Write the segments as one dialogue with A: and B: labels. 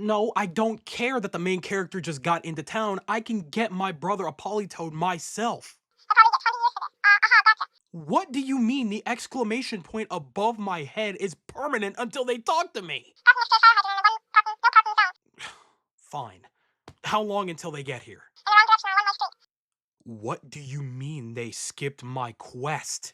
A: No, I don't care that the main character just got into town. I can get my brother a Politoed myself. What do you mean the exclamation point above my head is permanent until they talk to me? Fine. How long until they get here? What do you mean they skipped my quest?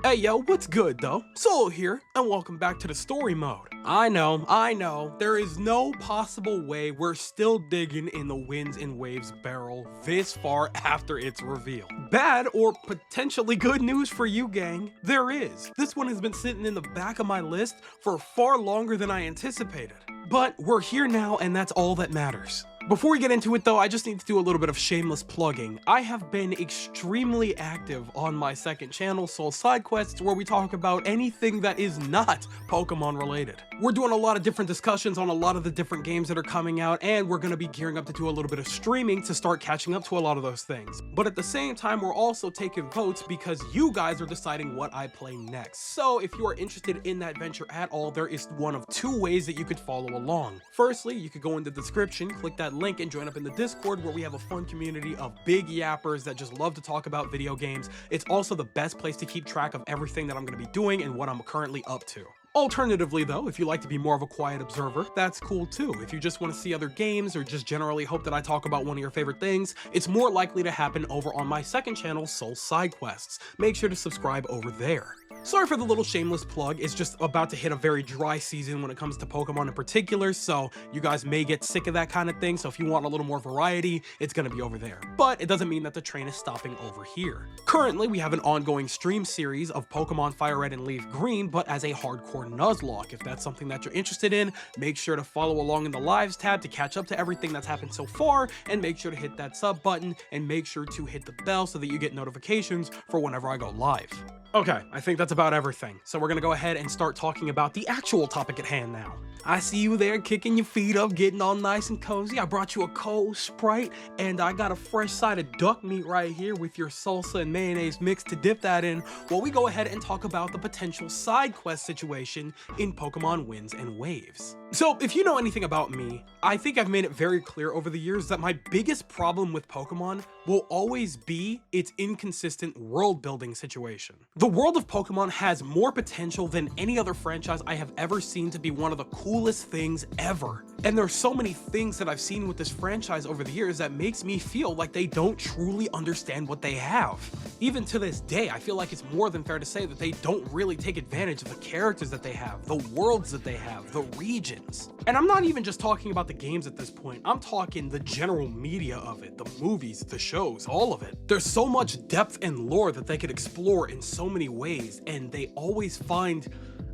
A: Hey yo, what's good though? Solo here, and welcome back to the story mode. I know, there is no possible way we're still digging in the Winds and Waves barrel this far after its reveal. Bad or potentially good news for you, gang, there is. This one has been sitting in the back of my list for far longer than I anticipated. But we're here now, and that's all that matters. Before we get into it though, I just need to do a little bit of shameless plugging. I have been extremely active on my second channel, Soul Side Quests, where we talk about anything that is not Pokemon related. We're doing a lot of different discussions on a lot of the different games that are coming out, and we're going to be gearing up to do a little bit of streaming to start catching up to a lot of those things. But at the same time, we're also taking votes because you guys are deciding what I play next. So if you are interested in that venture at all, there is one of two ways that you could follow along. Firstly, you could go in the description, click that link and join up in the Discord, where we have a fun community of big yappers that just love to talk about video games. It's also the best place to keep track of everything that I'm going to be doing and what I'm currently up to. Alternatively though, if you like to be more of a quiet observer, that's cool too. If you just want to see other games or just generally hope that I talk about one of your favorite things, it's more likely to happen over on my second channel, Soul Side Quests. Make sure to subscribe over there. Sorry for the little shameless plug, it's just about to hit a very dry season when it comes to Pokemon in particular, so you guys may get sick of that kind of thing, so if you want a little more variety, it's gonna be over there. But it doesn't mean that the train is stopping over here. Currently, we have an ongoing stream series of Pokemon Fire Red and Leaf Green, but as a hardcore Nuzlocke. If that's something that you're interested in, make sure to follow along in the Lives tab to catch up to everything that's happened so far, and make sure to hit that sub button, and make sure to hit the bell so that you get notifications for whenever I go live. Okay, I think that's about everything. So we're gonna go ahead and start talking about the actual topic at hand now. I see you there kicking your feet up, getting all nice and cozy. I brought you a cold Sprite, and I got a fresh side of duck meat right here with your salsa and mayonnaise mix to dip that in, while we go ahead and talk about the potential side quest situation in Pokemon Winds and Waves. So if you know anything about me, I think I've made it very clear over the years that my biggest problem with Pokemon will always be its inconsistent world building situation. The world of Pokemon has more potential than any other franchise I have ever seen to be one of the coolest things ever. And there's so many things that I've seen with this franchise over the years that makes me feel like they don't truly understand what they have. Even to this day, I feel like it's more than fair to say that they don't really take advantage of the characters that they have, the worlds that they have, the regions. And I'm not even just talking about the games at this point, I'm talking the general media of it, the movies, the shows, all of it. There's so much depth and lore that they could explore in so many ways, and they always find,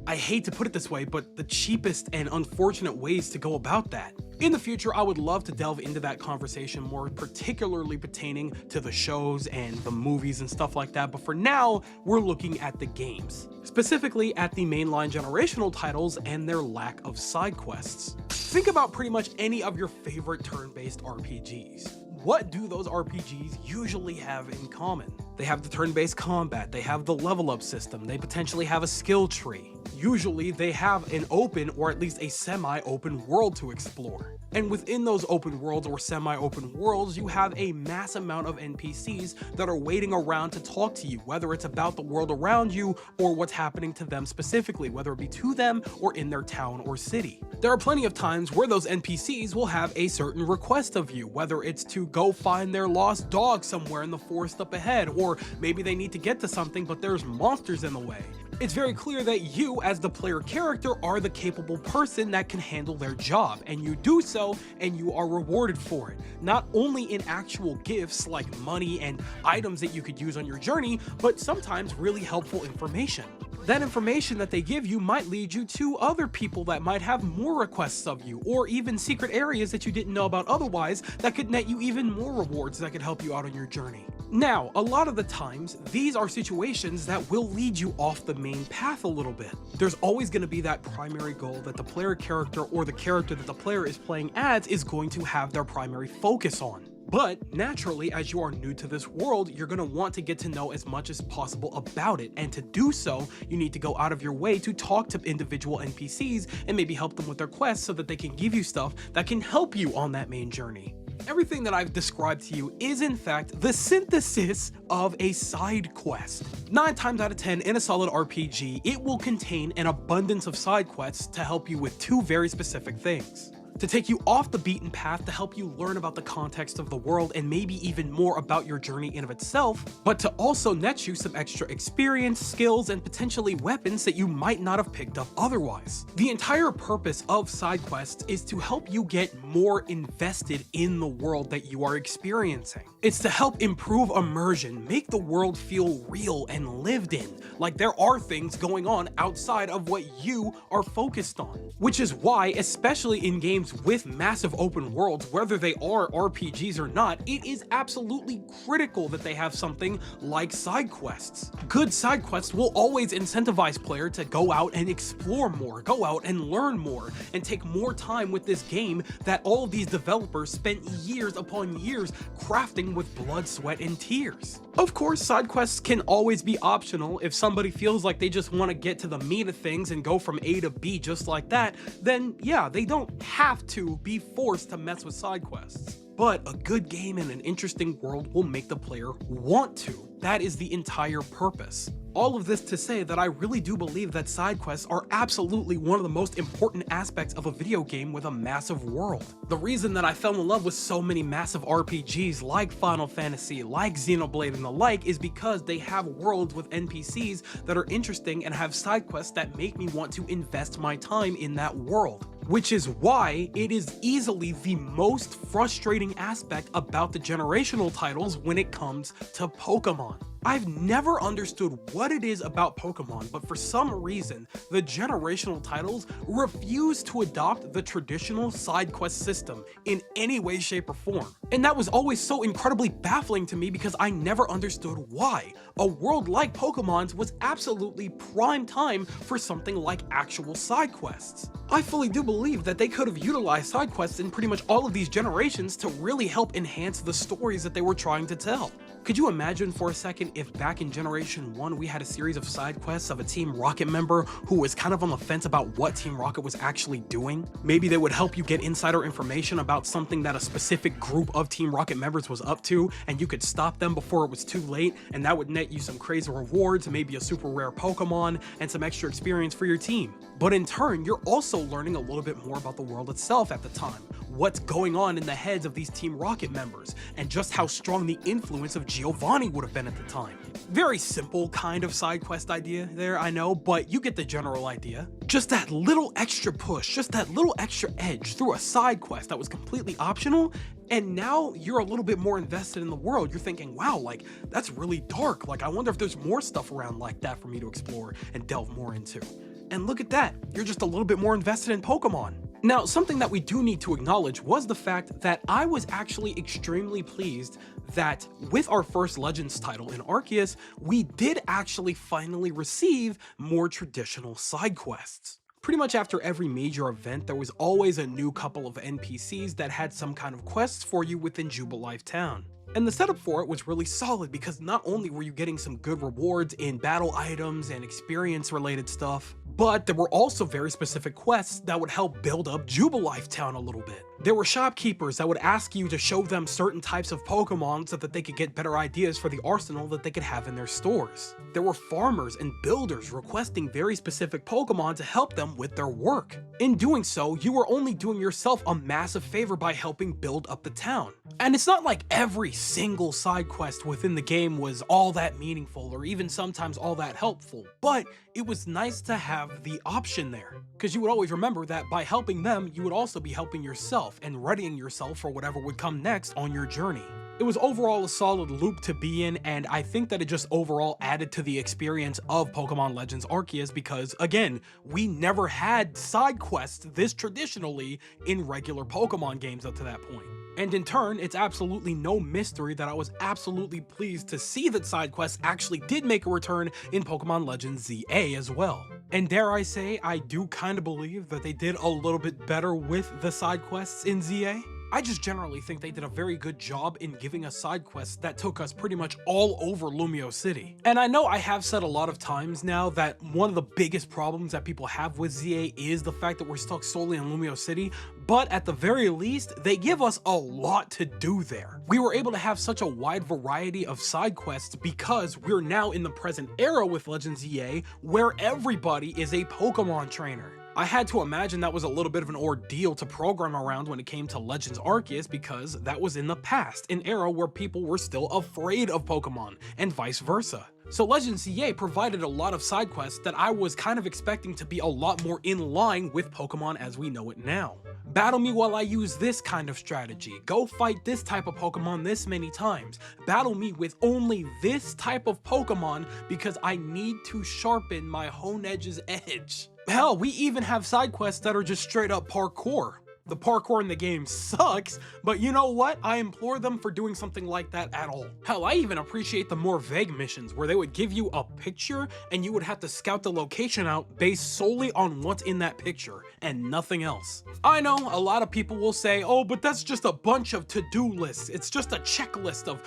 A: I hate to put it this way, but the cheapest and unfortunate ways to go about that. In the future, I would love to delve into that conversation more, particularly pertaining to the shows and the movies and stuff like that, but for now, we're looking at the games. Specifically at the mainline generational titles and their lack of side quests. Think about pretty much any of your favorite turn-based RPGs. What do those RPGs usually have in common? They have the turn-based combat, they have the level up system, they potentially have a skill tree. Usually they have an open or at least a semi-open world to explore. And within those open worlds or semi-open worlds, you have a mass amount of NPCs that are waiting around to talk to you, whether it's about the world around you or what's happening to them specifically, whether it be to them or in their town or city. There are plenty of times where those NPCs will have a certain request of you, whether it's to go find their lost dog somewhere in the forest up ahead, or maybe they need to get to something but there's monsters in the way. It's very clear that you, as the player character, are the capable person that can handle their job, and you do so, and you are rewarded for it. Not only in actual gifts like money and items that you could use on your journey, but sometimes really helpful information. That information that they give you might lead you to other people that might have more requests of you, or even secret areas that you didn't know about otherwise that could net you even more rewards that could help you out on your journey. Now, a lot of the times, these are situations that will lead you off the main path a little bit. There's always going to be that primary goal that the player character or the character that the player is playing as is going to have their primary focus on. But naturally, as you are new to this world, you're going to want to get to know as much as possible about it, and to do so, you need to go out of your way to talk to individual NPCs and maybe help them with their quests so that they can give you stuff that can help you on that main journey. Everything that I've described to you is in fact the synthesis of a side quest. 9 times out of 10 in a solid RPG, it will contain an abundance of side quests to help you with 2 very specific things. To take you off the beaten path, to help you learn about the context of the world and maybe even more about your journey in of itself, but to also net you some extra experience, skills, and potentially weapons that you might not have picked up otherwise. The entire purpose of side quests is to help you get more invested in the world that you are experiencing. It's to help improve immersion, make the world feel real and lived in, like there are things going on outside of what you are focused on. Which is why, especially in games with massive open worlds, whether they are RPGs or not, it is absolutely critical that they have something like side quests. Good side quests will always incentivize player to go out and explore more, go out and learn more, and take more time with this game that all of these developers spent years upon years crafting with blood, sweat, and tears. Of course, side quests can always be optional. If somebody feels like they just want to get to the meat of things and go from A to B just like that, then yeah, they don't have to be forced to mess with side quests. But a good game and an interesting world will make the player want to. That is the entire purpose. All of this to say that I really do believe that side quests are absolutely one of the most important aspects of a video game with a massive world. The reason that I fell in love with so many massive RPGs like Final Fantasy, like Xenoblade and the like, is because they have worlds with NPCs that are interesting and have side quests that make me want to invest my time in that world. Which is why it is easily the most frustrating aspect about the generational titles when it comes to Pokémon. I've never understood what it is about Pokémon, but for some reason, the generational titles refuse to adopt the traditional side quest system in any way, shape, or form. And that was always so incredibly baffling to me because I never understood why. A world like Pokémon's was absolutely prime time for something like actual side quests. I fully do believe that they could have utilized side quests in pretty much all of these generations to really help enhance the stories that they were trying to tell. Could you imagine for a second if back in Generation 1 we had a series of side quests of a Team Rocket member who was kind of on the fence about what Team Rocket was actually doing? Maybe they would help you get insider information about something that a specific group of Team Rocket members was up to, and you could stop them before it was too late, and that would net you some crazy rewards, maybe a super rare Pokemon, and some extra experience for your team. But in turn, you're also learning a little bit more about the world itself at the time, what's going on in the heads of these Team Rocket members, and just how strong the influence of Giovanni would have been at the time. Very simple kind of side quest idea there, I know, but you get the general idea. Just that little extra push, just that little extra edge through a side quest that was completely optional, and now you're a little bit more invested in the world. You're thinking, wow, like, that's really dark. Like, I wonder if there's more stuff around like that for me to explore and delve more into. And look at that, you're just a little bit more invested in Pokemon. Now, something that we do need to acknowledge was the fact that I was actually extremely pleased that with our first Legends title in Arceus, we did actually finally receive more traditional side quests. Pretty much after every major event, there was always a new couple of NPCs that had some kind of quests for you within Jubilife Town. And the setup for it was really solid because not only were you getting some good rewards in battle items and experience related stuff, but there were also very specific quests that would help build up Jubilife Town a little bit. There were shopkeepers that would ask you to show them certain types of Pokemon so that they could get better ideas for the arsenal that they could have in their stores. There were farmers and builders requesting very specific Pokemon to help them with their work. In doing so, you were only doing yourself a massive favor by helping build up the town. And it's not like every single side quest within the game was all that meaningful or even sometimes all that helpful, but it was nice to have the option there, because you would always remember that by helping them, you would also be helping yourself and readying yourself for whatever would come next on your journey. It was overall a solid loop to be in, and I think that it just overall added to the experience of Pokemon Legends Arceus because, again, we never had side quests this traditionally in regular Pokemon games up to that point. And in turn, it's absolutely no mystery that I was absolutely pleased to see that side quests actually did make a return in Pokemon Legends ZA as well. And dare I say, I do kind of believe that they did a little bit better with the side quests in ZA. I just generally think they did a very good job in giving us side quests that took us pretty much all over Lumio City. And I know I have said a lot of times now that one of the biggest problems that people have with ZA is the fact that we're stuck solely in Lumio City, but at the very least, they give us a lot to do there. We were able to have such a wide variety of side quests because we're now in the present era with Legends EA, where everybody is a Pokemon trainer. I had to imagine that was a little bit of an ordeal to program around when it came to Legends Arceus because that was in the past, an era where people were still afraid of Pokemon, and vice versa. So Legends EA provided a lot of side quests that I was kind of expecting to be a lot more in line with Pokemon as we know it now. Battle me while I use this kind of strategy. Go fight this type of Pokemon this many times. Battle me with only this type of Pokemon because I need to sharpen my Honedge's edge. Hell, we even have side quests that are just straight up parkour. The parkour in the game sucks, but you know what? I implore them for doing something like that at all. Hell, I even appreciate the more vague missions where they would give you a picture and you would have to scout the location out based solely on what's in that picture and nothing else. I know a lot of people will say, oh, but that's just a bunch of to-do lists. It's just a checklist of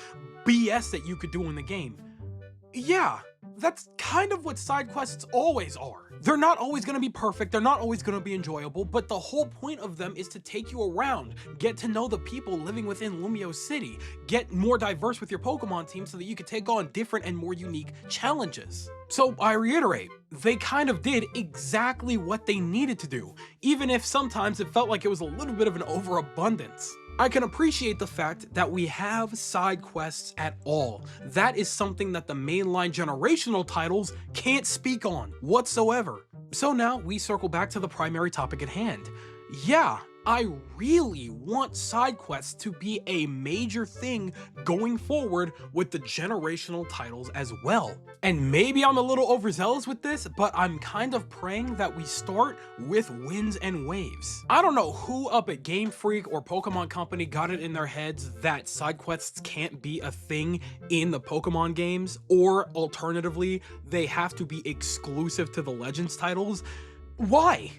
A: BS that you could do in the game. Yeah, that's kind of what side quests always are. They're not always going to be perfect, they're not always going to be enjoyable, but the whole point of them is to take you around, get to know the people living within Lumio City, get more diverse with your Pokemon team so that you can take on different and more unique challenges. So I reiterate, they kind of did exactly what they needed to do, even if sometimes it felt like it was a little bit of an overabundance. I can appreciate the fact that we have side quests at all. That is something that the mainline generational titles can't speak on whatsoever. So now we circle back to the primary topic at hand. Yeah, I really want side quests to be a major thing going forward with the generational titles as well. And maybe I'm a little overzealous with this, but I'm kind of praying that we start with Winds and Waves. I don't know who up at Game Freak or Pokemon Company got it in their heads that side quests can't be a thing in the Pokemon games, or alternatively, they have to be exclusive to the Legends titles. Why?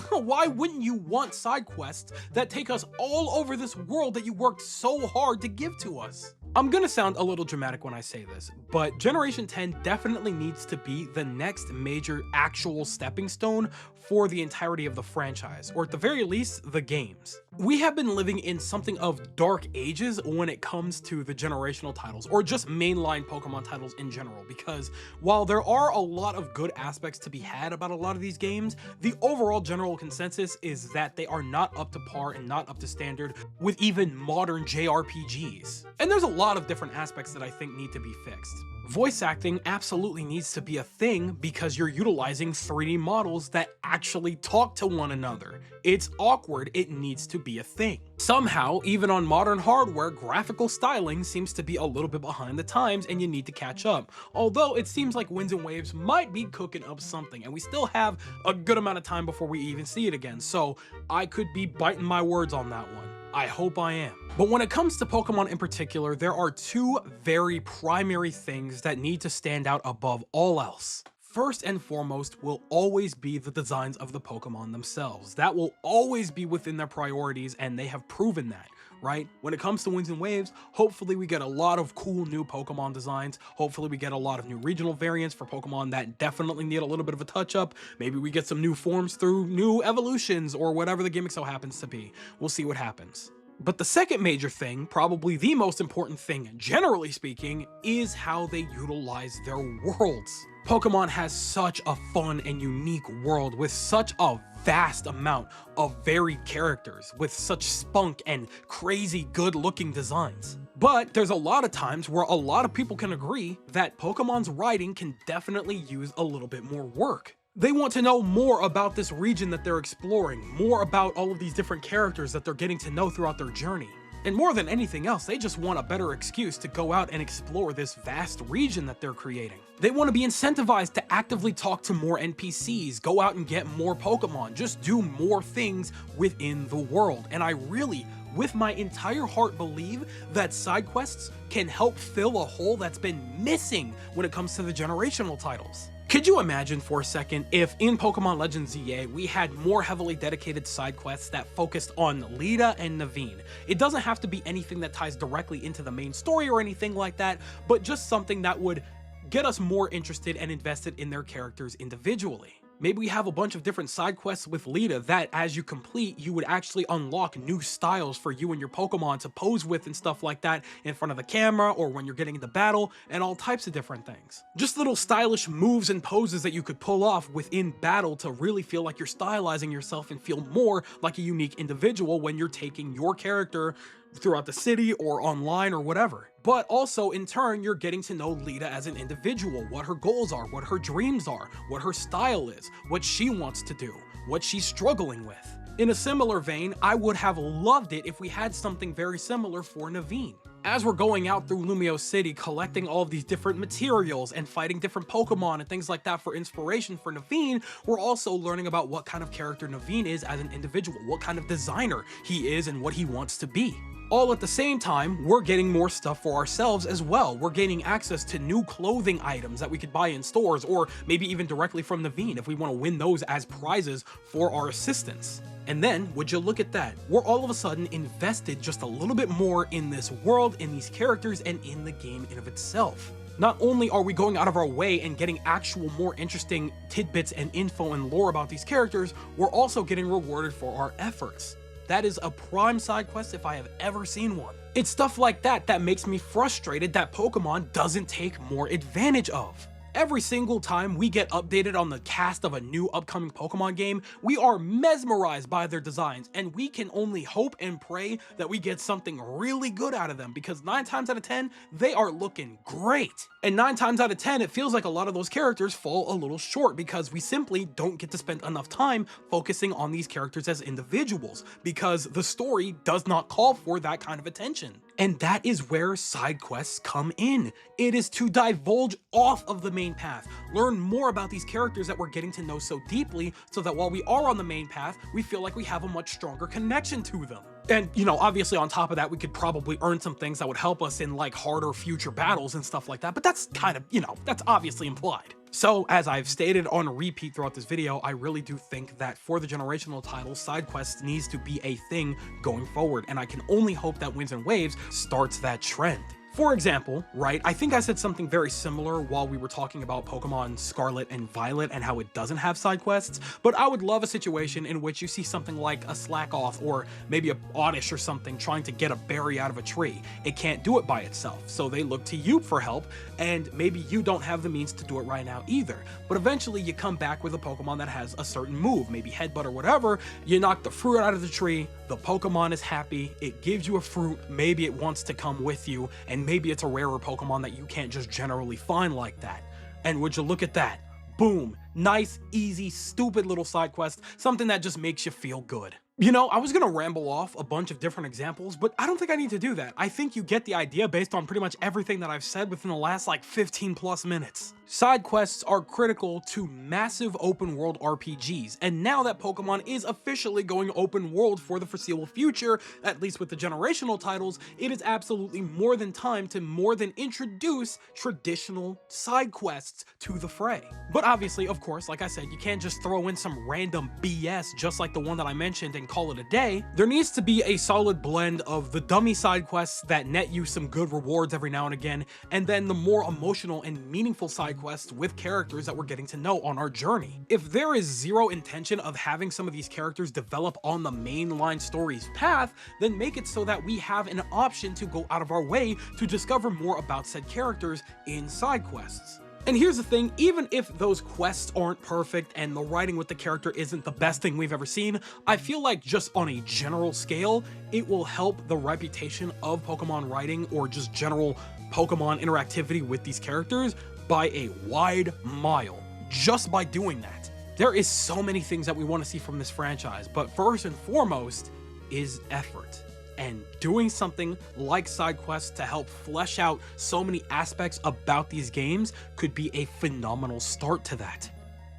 A: Why wouldn't you want side quests that take us all over this world that you worked so hard to give to us? I'm gonna sound a little dramatic when I say this, but Generation 10 definitely needs to be the next major actual stepping stone for the entirety of the franchise, or at the very least, the games. We have been living in something of dark ages when it comes to the generational titles, or just mainline Pokemon titles in general, because while there are a lot of good aspects to be had about a lot of these games, the overall general consensus is that they are not up to par and not up to standard with even modern JRPGs. And there's a lot of different aspects that I think need to be fixed. Voice acting absolutely needs to be a thing because you're utilizing 3D models that actually talk to one another. It's awkward, it needs to be a thing. Somehow, even on modern hardware, graphical styling seems to be a little bit behind the times and you need to catch up. Although it seems like Winds and Waves might be cooking up something, and we still have a good amount of time before we even see it again, so I could be biting my words on that one. I hope I am. But when it comes to Pokemon in particular, there are two very primary things that need to stand out above all else. First and foremost will always be the designs of the Pokemon themselves. That will always be within their priorities, and they have proven that, right? When it comes to Winds and Waves, hopefully we get a lot of cool new Pokemon designs. Hopefully we get a lot of new regional variants for Pokemon that definitely need a little bit of a touch up. Maybe we get some new forms through new evolutions or whatever the gimmick so happens to be. We'll see what happens. But the second major thing, probably the most important thing generally speaking, is how they utilize their worlds. Pokemon has such a fun and unique world with such a vast amount of varied characters with such spunk and crazy good looking designs. But there's a lot of times where a lot of people can agree that Pokemon's writing can definitely use a little bit more work. They want to know more about this region that they're exploring, more about all of these different characters that they're getting to know throughout their journey. And more than anything else, they just want a better excuse to go out and explore this vast region that they're creating. They want to be incentivized to actively talk to more NPCs, go out and get more Pokemon, just do more things within the world. And I really, with my entire heart, believe that side quests can help fill a hole that's been missing when it comes to the generational titles. Could you imagine for a second if in Pokemon Legends ZA we had more heavily dedicated side quests that focused on Lita and Naveen? It doesn't have to be anything that ties directly into the main story or anything like that, but just something that would get us more interested and invested in their characters individually. Maybe we have a bunch of different side quests with Lita that as you complete, you would actually unlock new styles for you and your Pokemon to pose with and stuff like that in front of the camera or when you're getting into battle and all types of different things. Just little stylish moves and poses that you could pull off within battle to really feel like you're stylizing yourself and feel more like a unique individual when you're taking your character throughout the city or online or whatever. But also in turn, you're getting to know Lita as an individual, what her goals are, what her dreams are, what her style is, what she wants to do, what she's struggling with. In a similar vein, I would have loved it if we had something very similar for Naveen. As we're going out through Lumio City, collecting all of these different materials and fighting different Pokemon and things like that for inspiration for Naveen, we're also learning about what kind of character Naveen is as an individual, what kind of designer he is and what he wants to be. All at the same time, we're getting more stuff for ourselves as well. We're gaining access to new clothing items that we could buy in stores or maybe even directly from Naveen if we want to win those as prizes for our assistants. And then, would you look at that, we're all of a sudden invested just a little bit more in this world, in these characters, and in the game in of itself. Not only are we going out of our way and getting actual more interesting tidbits and info and lore about these characters, we're also getting rewarded for our efforts. That is a prime side quest if I have ever seen one. It's stuff like that that makes me frustrated that Pokemon doesn't take more advantage of. Every single time we get updated on the cast of a new upcoming Pokemon game, we are mesmerized by their designs, and we can only hope and pray that we get something really good out of them, because 9 times out of 10, they are looking great. And 9 times out of 10, it feels like a lot of those characters fall a little short because we simply don't get to spend enough time focusing on these characters as individuals, because the story does not call for that kind of attention. And that is where side quests come in. It is to divulge off of the main path, learn more about these characters that we're getting to know so deeply, so that while we are on the main path, we feel like we have a much stronger connection to them. And, you know, obviously on top of that, we could probably earn some things that would help us in like harder future battles and stuff like that, but that's kind of, you know, that's obviously implied. So, as I've stated on repeat throughout this video, I really do think that for the generational titles, side quests needs to be a thing going forward, and I can only hope that Winds and Waves starts that trend. For example, right, I think I said something very similar while we were talking about Pokemon Scarlet and Violet and how it doesn't have side quests, but I would love a situation in which you see something like a Slackoth or maybe a Oddish or something trying to get a berry out of a tree. It can't do it by itself, so they look to you for help, and maybe you don't have the means to do it right now either, but eventually you come back with a Pokemon that has a certain move, maybe Headbutt or whatever, you knock the fruit out of the tree, the Pokemon is happy, it gives you a fruit, maybe it wants to come with you, and maybe it's a rarer Pokemon that you can't just generally find like that. And would you look at that? Boom. Nice, easy, stupid little side quest, something that just makes you feel good. You know, I was gonna ramble off a bunch of different examples, but I don't think I need to do that. I think you get the idea based on pretty much everything that I've said within the last like 15 plus minutes. Side quests are critical to massive open world RPGs, and now that Pokemon is officially going open world for the foreseeable future, at least with the generational titles, it is absolutely more than time to more than introduce traditional side quests to the fray. But obviously, of course, like I said, you can't just throw in some random BS just like the one that I mentioned and call it a day. There needs to be a solid blend of the dummy side quests that net you some good rewards every now and again, and then the more emotional and meaningful side quests with characters that we're getting to know on our journey. If there is zero intention of having some of these characters develop on the mainline story's path, then make it so that we have an option to go out of our way to discover more about said characters in side quests. And here's the thing, even if those quests aren't perfect and the writing with the character isn't the best thing we've ever seen, I feel like just on a general scale, it will help the reputation of Pokemon writing or just general Pokemon interactivity with these characters by a wide mile, just by doing that. There is so many things that we want to see from this franchise, but first and foremost is effort. And doing something like side quests to help flesh out so many aspects about these games could be a phenomenal start to that.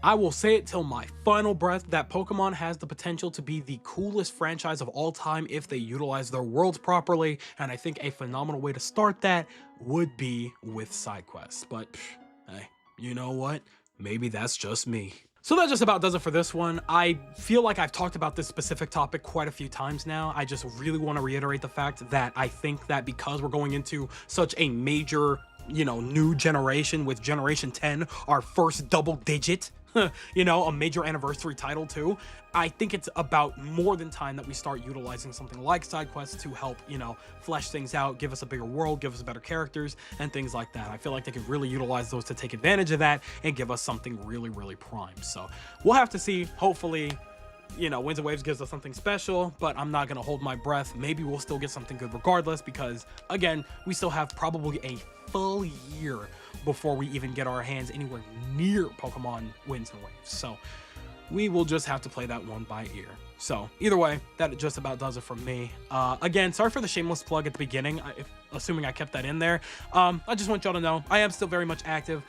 A: I will say it till my final breath that Pokemon has the potential to be the coolest franchise of all time if they utilize their worlds properly, and I think a phenomenal way to start that would be with side quests. But hey, you know what? maybe that's just me. So that just about does it for this one. I feel like I've talked about this specific topic quite a few times now. I just really want to reiterate the fact that I think that because we're going into such a major, you know, new generation with Generation 10, our first double digit, you know, a major anniversary title too, I think it's about more than time that we start utilizing something like side quests to help, you know, flesh things out, give us a bigger world, give us better characters and things like that. I feel like they could really utilize those to take advantage of that and give us something really, really prime. So we'll have to see. Hopefully, you know, Winds and Waves gives us something special, but I'm not gonna hold my breath. Maybe we'll still get something good regardless, because again, we still have probably a full year before we even get our hands anywhere near Pokemon Winds and Waves. So we will just have to play that one by ear. So either way, that just about does it from me. Again, sorry for the shameless plug at the beginning, assuming I kept that in there. I just want y'all to know I am still very much active.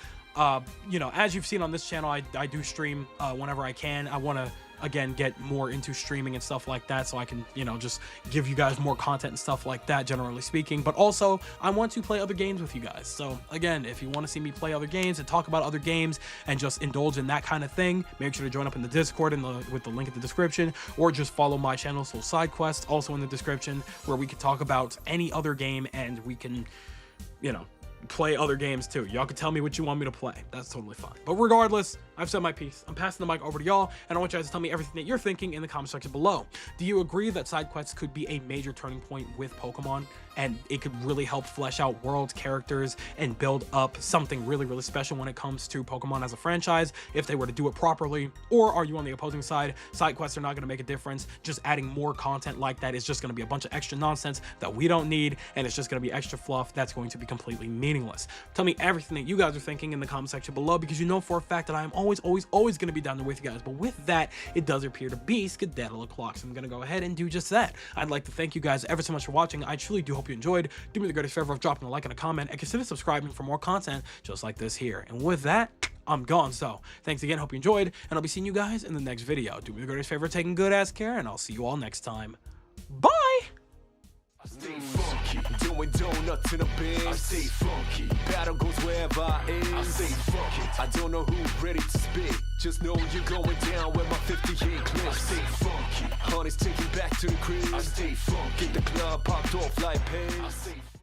A: You know, as you've seen on this channel, I do stream whenever I can. I want to, again, get more into streaming and stuff like that, so I can, you know, just give you guys more content and stuff like that, generally speaking. But also, I want to play other games with you guys. So again, if you want to see me play other games and talk about other games and just indulge in that kind of thing, make sure to join up in the Discord with the link in the description, or just follow my channel, Soul Side Quest, also in the description, where we can talk about any other game and we can, you know, play other games too. Y'all can tell me what you want me to play. That's totally fine. But regardless, I've said my piece. I'm passing the mic over to y'all, and I want you guys to tell me everything that you're thinking in the comment section below. Do you agree that side quests could be a major turning point with Pokemon, and it could really help flesh out worlds, characters, and build up something really, really special when it comes to Pokemon as a franchise, if they were to do it properly? Or are you on the opposing side? Side quests are not going to make a difference. Just adding more content like that is just going to be a bunch of extra nonsense that we don't need, and it's just going to be extra fluff that's going to be completely meaningless. Tell me everything that you guys are thinking in the comment section below, because you know for a fact that I am always going to be down there with you guys. But with that, it does appear to be skedaddle o'clock, so I'm going to go ahead and do just that. I'd like to thank you guys ever so much for watching. I truly do hope you enjoyed. Do me the greatest favor of dropping a like and a comment, and consider subscribing for more content just like this here. And with that, I'm gone. So thanks again, hope you enjoyed, and I'll be seeing you guys in the next video. Do me the greatest favor of taking good ass care, and I'll see you all next time. Bye!
B: I stay funky, doing donuts in a bin. I stay funky, battle goes wherever I am. I stay funky, I don't know who's ready to spit. Just know you're going down with my 58 clips. I stay funky, honey's taking back to the crib. I stay funky, get the club popped off like pins.